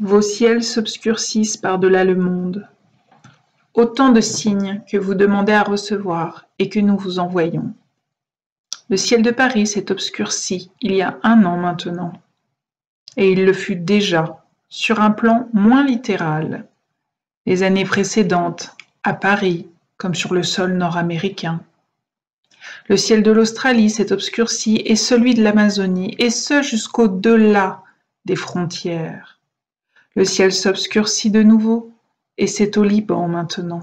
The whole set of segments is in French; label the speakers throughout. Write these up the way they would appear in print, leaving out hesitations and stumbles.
Speaker 1: vos ciels s'obscurcissent par-delà le monde. Autant de signes que vous demandez à recevoir et que nous vous envoyons. Le ciel de Paris s'est obscurci il y a 1 an maintenant, et il le fut déjà, sur un plan moins littéral, les années précédentes, à Paris, comme sur le sol nord-américain. Le ciel de l'Australie s'est obscurci et celui de l'Amazonie, et ce jusqu'au-delà des frontières. Le ciel s'obscurcit de nouveau, et c'est au Liban maintenant.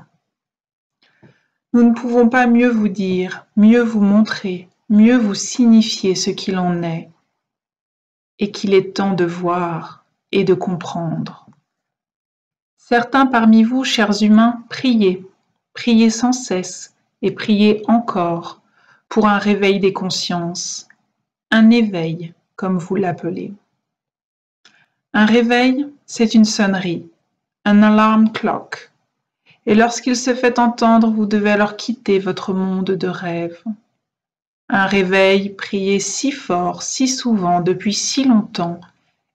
Speaker 1: Nous ne pouvons pas mieux vous dire, mieux vous montrer, mieux vous signifier ce qu'il en est, et qu'il est temps de voir et de comprendre. Certains parmi vous, chers humains, priez, priez sans cesse, et priez encore, pour un réveil des consciences, un éveil, comme vous l'appelez. Un réveil, c'est une sonnerie, un alarm clock, et lorsqu'il se fait entendre, vous devez alors quitter votre monde de rêve. Un réveil prié si fort, si souvent, depuis si longtemps,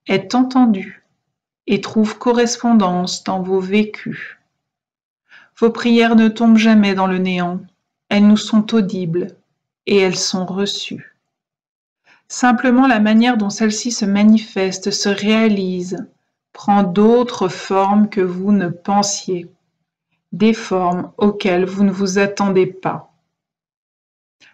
Speaker 1: est entendu et trouve correspondance dans vos vécus. Vos prières ne tombent jamais dans le néant, elles nous sont audibles et elles sont reçues. Simplement la manière dont celle-ci se manifeste, se réalise, prend d'autres formes que vous ne pensiez, des formes auxquelles vous ne vous attendez pas.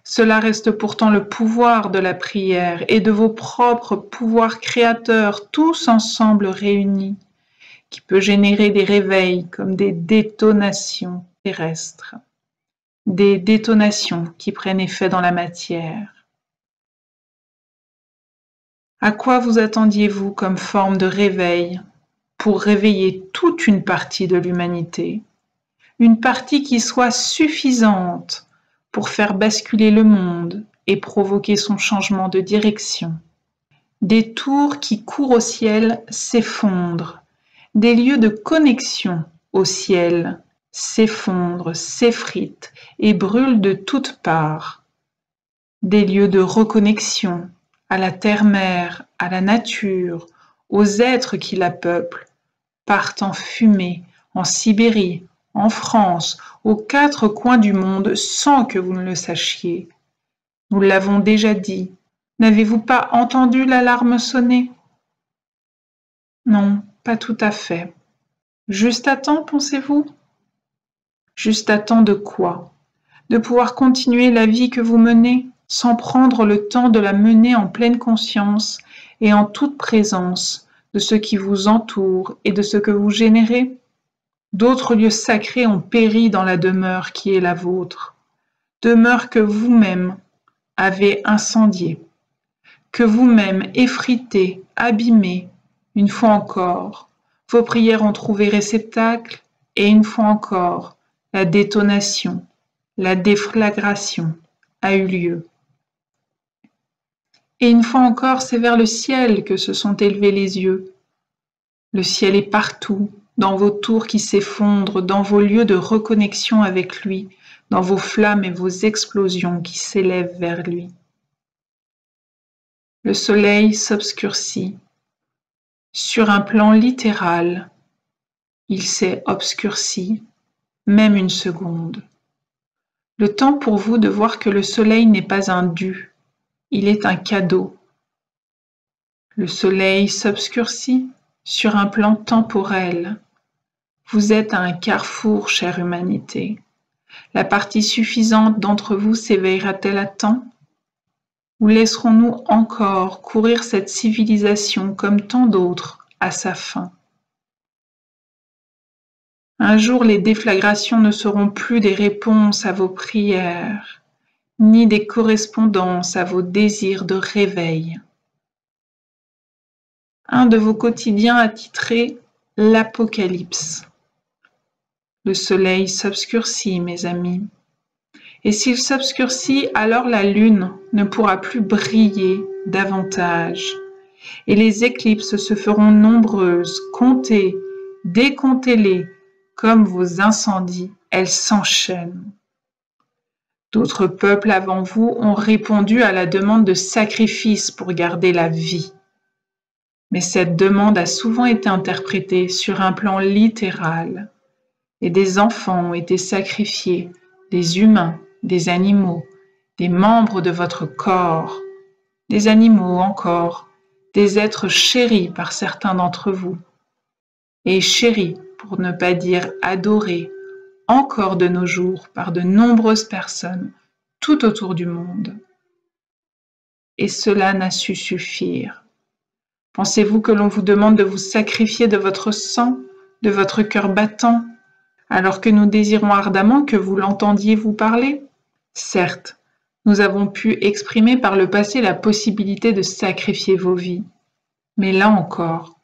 Speaker 1: Cela reste pourtant le pouvoir de la prière et de vos propres pouvoirs créateurs, tous ensemble réunis, qui peut générer des réveils comme des détonations terrestres, des détonations qui prennent effet dans la matière. À quoi vous attendiez-vous comme forme de réveil pour réveiller toute une partie de l'humanité, une partie qui soit suffisante pour faire basculer le monde et provoquer son changement de direction? Des tours qui courent au ciel s'effondrent, des lieux de connexion au ciel s'effondrent, s'effritent et brûlent de toutes parts. Des lieux de reconnexion à la terre-mère, à la nature, aux êtres qui la peuplent, partent en fumée, en Sibérie, en France, aux 4 coins du monde, sans que vous ne le sachiez. Nous l'avons déjà dit. N'avez-vous pas entendu l'alarme sonner? Non, pas tout à fait. Juste à temps, pensez-vous? Juste à temps de quoi? De pouvoir continuer la vie que vous menez, sans prendre le temps de la mener en pleine conscience et en toute présence de ce qui vous entoure et de ce que vous générez? D'autres lieux sacrés ont péri dans la demeure qui est la vôtre, demeure que vous-même avez incendiée, que vous-même effritée, abîmée, une fois encore. Vos prières ont trouvé réceptacle et une fois encore, la détonation, la déflagration a eu lieu. Et une fois encore, c'est vers le ciel que se sont élevés les yeux. Le ciel est partout, dans vos tours qui s'effondrent, dans vos lieux de reconnexion avec lui, dans vos flammes et vos explosions qui s'élèvent vers lui. Le soleil s'obscurcit. Sur un plan littéral, il s'est obscurci, même une seconde. Le temps pour vous de voir que le soleil n'est pas un dû, il est un cadeau. Le soleil s'obscurcit sur un plan temporel. Vous êtes à un carrefour, chère humanité. La partie suffisante d'entre vous s'éveillera-t-elle à temps? Ou laisserons-nous encore courir cette civilisation comme tant d'autres à sa fin? Un jour, les déflagrations ne seront plus des réponses à vos prières, ni des correspondances à vos désirs de réveil. Un de vos quotidiens a titré « L'Apocalypse ». Le soleil s'obscurcit, mes amis. Et s'il s'obscurcit, alors la lune ne pourra plus briller davantage. Et les éclipses se feront nombreuses, comptez, décomptez-les, comme vos incendies, elles s'enchaînent. D'autres peuples avant vous ont répondu à la demande de sacrifice pour garder la vie. Mais cette demande a souvent été interprétée sur un plan littéral, et des enfants ont été sacrifiés, des humains, des animaux, des membres de votre corps, des animaux encore, des êtres chéris par certains d'entre vous, et chéris, pour ne pas dire adorés, encore de nos jours par de nombreuses personnes tout autour du monde. Et cela n'a su suffire. Pensez-vous que l'on vous demande de vous sacrifier de votre sang, de votre cœur battant, alors que nous désirons ardemment que vous l'entendiez vous parler? Certes, nous avons pu exprimer par le passé la possibilité de sacrifier vos vies. Mais là encore,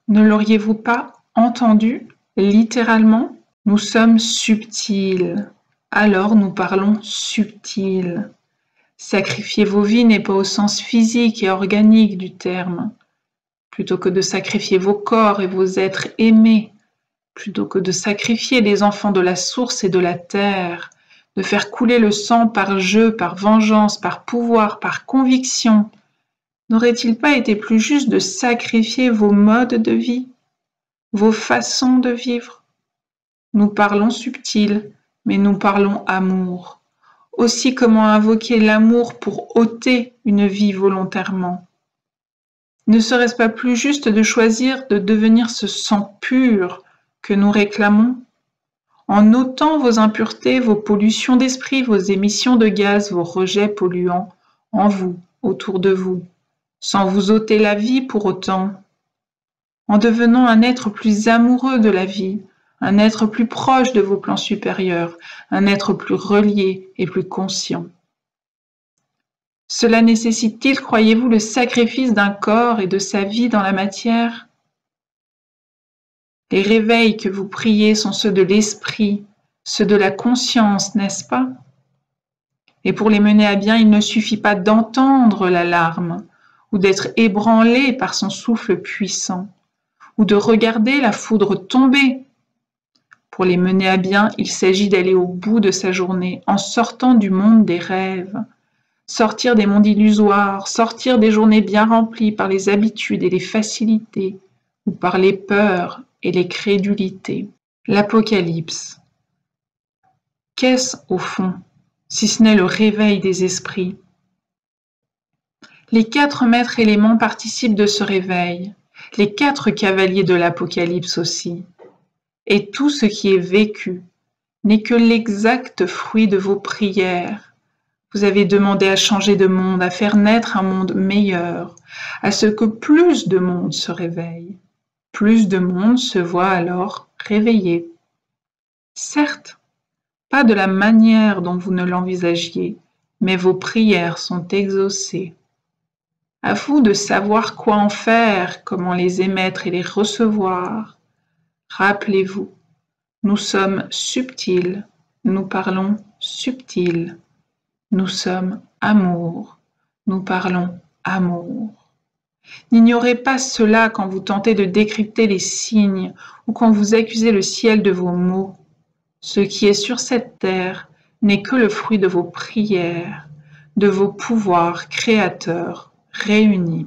Speaker 1: ne l'auriez-vous pas entendu littéralement? Nous sommes subtils, alors nous parlons subtil. Sacrifier vos vies n'est pas au sens physique et organique du terme. Plutôt que de sacrifier vos corps et vos êtres aimés, plutôt que de sacrifier les enfants de la source et de la terre, de faire couler le sang par jeu, par vengeance, par pouvoir, par conviction, n'aurait-il pas été plus juste de sacrifier vos modes de vie, vos façons de vivre? Nous parlons subtil, mais nous parlons amour. Aussi, comment invoquer l'amour pour ôter une vie volontairement? Ne serait-ce pas plus juste de choisir de devenir ce sang pur que nous réclamons, en ôtant vos impuretés, vos pollutions d'esprit, vos émissions de gaz, vos rejets polluants en vous, autour de vous, sans vous ôter la vie pour autant, en devenant un être plus amoureux de la vie, un être plus proche de vos plans supérieurs, un être plus relié et plus conscient. Cela nécessite-t-il, croyez-vous, le sacrifice d'un corps et de sa vie dans la matière? Les réveils que vous priez sont ceux de l'esprit, ceux de la conscience, n'est-ce pas? Et pour les mener à bien, il ne suffit pas d'entendre l'alarme ou d'être ébranlé par son souffle puissant ou de regarder la foudre tomber. Pour les mener à bien, il s'agit d'aller au bout de sa journée en sortant du monde des rêves, sortir des mondes illusoires, sortir des journées bien remplies par les habitudes et les facilités ou par les peurs et les crédulités. L'Apocalypse. Qu'est-ce au fond, si ce n'est le réveil des esprits? Les 4 maîtres éléments participent de ce réveil, les 4 cavaliers de l'Apocalypse aussi. Et tout ce qui est vécu n'est que l'exact fruit de vos prières. Vous avez demandé à changer de monde, à faire naître un monde meilleur, à ce que plus de monde se réveille. Plus de monde se voit alors réveillé. Certes, pas de la manière dont vous ne l'envisagiez, mais vos prières sont exaucées. À vous de savoir quoi en faire, comment les émettre et les recevoir. Rappelez-vous, nous sommes subtils, nous parlons subtil. Nous sommes amour, nous parlons amour. N'ignorez pas cela quand vous tentez de décrypter les signes ou quand vous accusez le ciel de vos maux. Ce qui est sur cette terre n'est que le fruit de vos prières, de vos pouvoirs créateurs réunis.